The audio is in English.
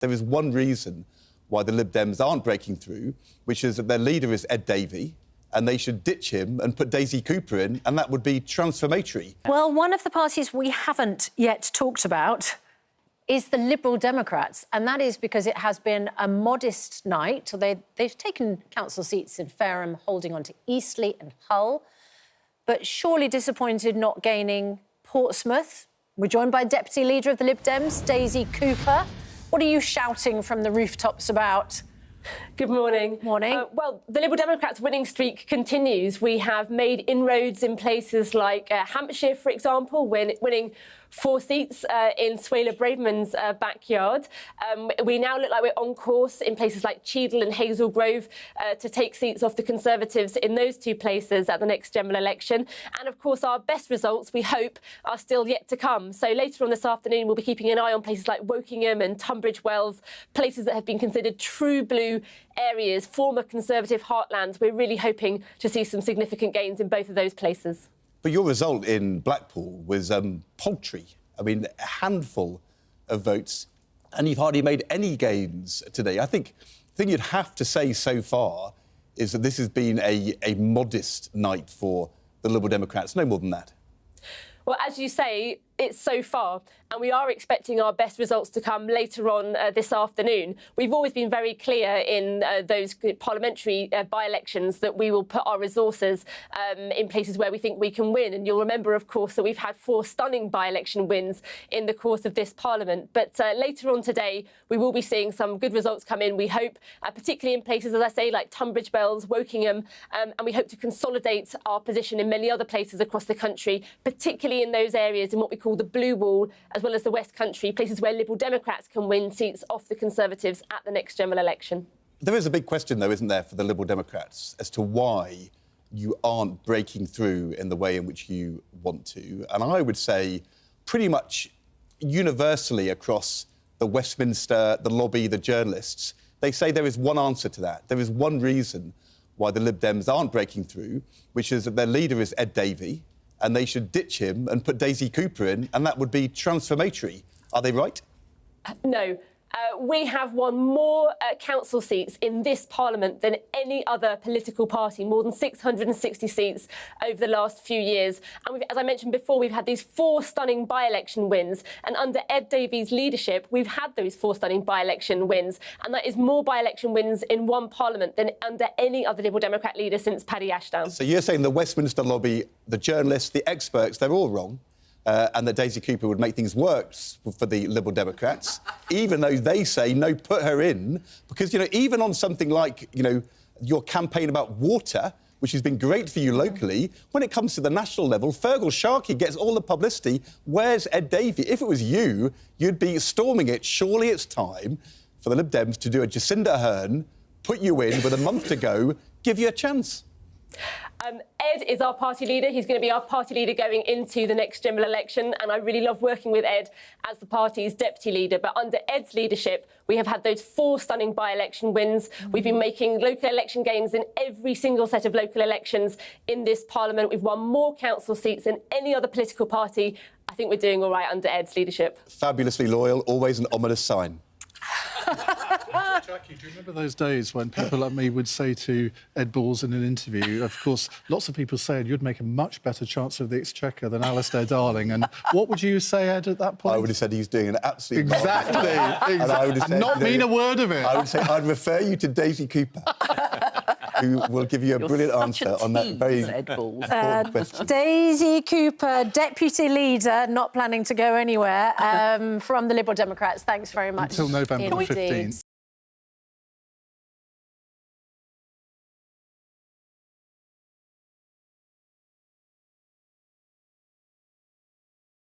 There is one reason why the Lib Dems aren't breaking through, which is that their leader is Ed Davey, and they should ditch him and put Daisy Cooper in, and that wothey would be transformatory. Well, one of the parties we haven't yet talked about is the Liberal Democrats, and that is because it has been a modest night. So they've taken council seats in Fareham, holding on to Eastleigh and Hull, but surely disappointed not gaining Portsmouth. We're joined by Deputy Leader of the Lib Dems, Daisy Cooper. What are you shouting from the rooftops about? Good morning. Morning. Well, the Liberal Democrats' winning streak continues. We have made inroads in places like Hampshire, for example, winning 4 seats in Suella Braverman's backyard. We now look like we're on course in places like Cheadle and Hazel Grove to take seats off the Conservatives in those 2 places at the next general election. And, of course, our best results, we hope, are still yet to come. So later on this afternoon, we'll be keeping an eye on places like Wokingham and Tunbridge Wells, places that have been considered true blue areas, former Conservative heartlands. We're really hoping to see some significant gains in both of those places. But your result in Blackpool was paltry. I mean, a handful of votes, and you've hardly made any gains today. I think the thing you'd have to say so far is that this has been a modest night for the Liberal Democrats, no more than that. Well, as you say, it's so far, and we are expecting our best results to come later on this afternoon. We've always been very clear in those parliamentary by-elections that we will put our resources in places where we think we can win. And you'll remember, of course, that we've had 4 stunning by-election wins in the course of this parliament. But later on today, we will be seeing some good results come in, we hope, particularly in places, as I say, like Tunbridge Wells, Wokingham, and we hope to consolidate our position in many other places across the country, particularly in those areas in what we call the Blue Wall, as well as the West Country, places where Liberal Democrats can win seats off the Conservatives at the next general election. There is a big question, though, isn't there, for the Liberal Democrats as to why you aren't breaking through in the way in which you want to. And I would say pretty much universally across the Westminster, the lobby, the journalists, they say there is one answer to that. There is one reason why the Lib Dems aren't breaking through, which is that their leader is Ed Davey, and they should ditch him and put Daisy Cooper in, and that would be transformatory. Are they right? No. We have won more council seats in this parliament than any other political party, more than 660 seats over the last few years. And as I mentioned before, we've had these 4 stunning by-election wins. And under Ed Davey's leadership, we've had those 4 stunning by-election wins. And that is more by-election wins in one parliament than under any other Liberal Democrat leader since Paddy Ashdown. So you're saying the Westminster lobby, the journalists, the experts, they're all wrong? And that Daisy Cooper would make things worse for the Liberal Democrats, even though they say, no, put her in. Because, even on something like, your campaign about water, which has been great for you locally, when it comes to the national level, Fergal Sharkey gets all the publicity. Where's Ed Davey? If it was you, you'd be storming it. Surely it's time for the Lib Dems to do a Jacinda Ardern, put you in with a month to go, give you a chance. Ed is our party leader. He's going to be our party leader going into the next general election, and I really love working with Ed as the party's deputy leader. But under Ed's leadership, we have had those 4 stunning by-election wins. We've been making local election gains in every single set of local elections in this parliament. We've won more council seats than any other political party. I think we're doing all right under Ed's leadership. Fabulously loyal, always an ominous sign. Jackie, do you remember those days when people like me would say to Ed Balls in an interview, of course, lots of people said you'd make a much better Chancellor of the Exchequer than Alistair Darling, and what would you say, Ed, at that point? I would have said he's doing an absolute... Exactly. And I would have said, not mean a word of it. I would say I'd refer you to Daisy Cooper, who will give you a brilliant answer on that very important question. Daisy Cooper, Deputy Leader, not planning to go anywhere, from the Liberal Democrats. Thanks very much. Until November 15th.